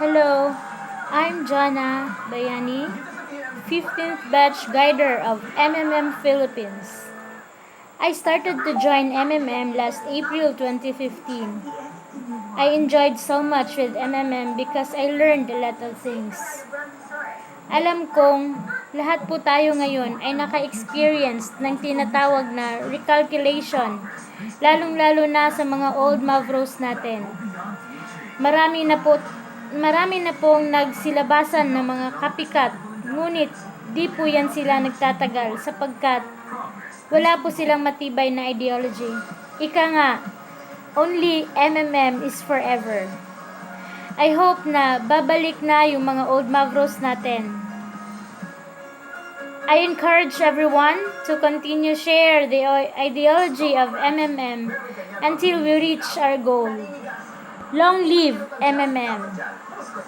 Hello, I'm Jana Bayani, 15th batch guider of MMM Philippines. I started to join MMM last April 2015. I enjoyed so much with MMM because I learned a lot of things. Alam kong lahat po tayo ngayon ay naka-experience ng tinatawag na recalculation, lalong-lalo na sa mga old Mavros natin. Marami na pong nagsilabasan ng mga kapikat, ngunit di po yan sila nagtatagal sapagkat wala po silang matibay na ideology. Ika nga, only MMM is forever. I hope na babalik na yung mga old Mavros natin. I encourage everyone to continue share the ideology of MMM until we reach our goal. Long live MMM!